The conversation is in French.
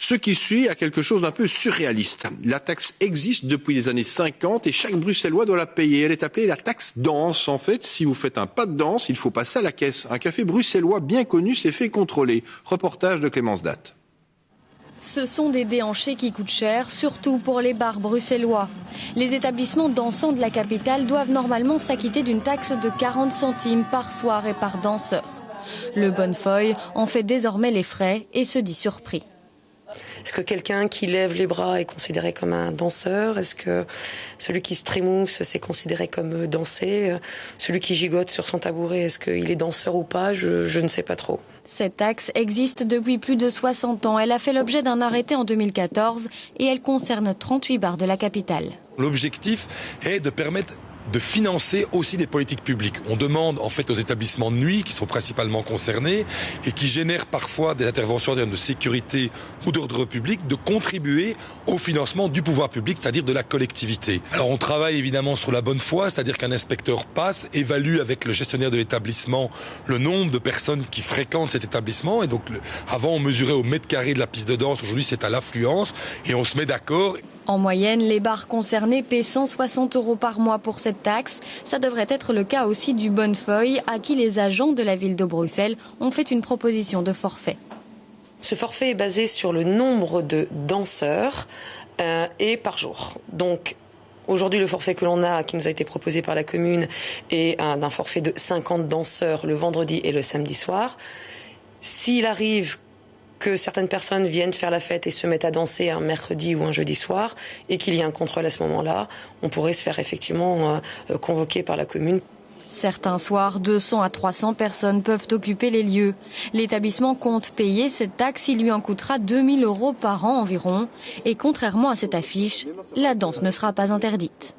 Ce qui suit a quelque chose d'un peu surréaliste. La taxe existe depuis les années 50 et chaque Bruxellois doit la payer. Elle est appelée la taxe danse. En fait, si vous faites un pas de danse, il faut passer à la caisse. Un café bruxellois bien connu s'est fait contrôler. Reportage de Clémence Datte. Ce sont des déhanchés qui coûtent cher, surtout pour les bars bruxellois. Les établissements dansants de la capitale doivent normalement s'acquitter d'une taxe de 40 centimes par soir et par danseur. Le Bonnefoy en fait désormais les frais et se dit surpris. Est-ce que quelqu'un qui lève les bras est considéré comme un danseur? Est-ce que celui qui se trémousse, c'est considéré comme danser? Celui qui gigote sur son tabouret, est-ce qu'il est danseur ou pas? Je ne sais pas trop. Cette taxe existe depuis plus de 60 ans. Elle a fait l'objet d'un arrêté en 2014 et elle concerne 38 bars de la capitale. L'objectif est de permettre de financer aussi des politiques publiques. On demande en fait aux établissements de nuit qui sont principalement concernés et qui génèrent parfois des interventions en termes de sécurité ou d'ordre public de contribuer au financement du pouvoir public, c'est-à-dire de la collectivité. Alors on travaille évidemment sur la bonne foi, c'est-à-dire qu'un inspecteur passe, évalue avec le gestionnaire de l'établissement le nombre de personnes qui fréquentent cet établissement et donc avant on mesurait au mètre carré de la piste de danse, aujourd'hui c'est à l'affluence et on se met d'accord. En moyenne, les bars concernés paient 160 € par mois pour cette taxe. Ça devrait être le cas aussi du Bonnefoy, à qui les agents de la ville de Bruxelles ont fait une proposition de forfait. Ce forfait est basé sur le nombre de danseurs et par jour. Donc, aujourd'hui, le forfait que l'on a, qui nous a été proposé par la commune, est d'un forfait de 50 danseurs le vendredi et le samedi soir. S'il arrive que certaines personnes viennent faire la fête et se mettent à danser un mercredi ou un jeudi soir et qu'il y ait un contrôle à ce moment-là, on pourrait se faire effectivement convoquer par la commune. Certains soirs, 200 à 300 personnes peuvent occuper les lieux. L'établissement compte payer cette taxe, il lui en coûtera 2 000 € par an environ. Et contrairement à cette affiche, la danse ne sera pas interdite.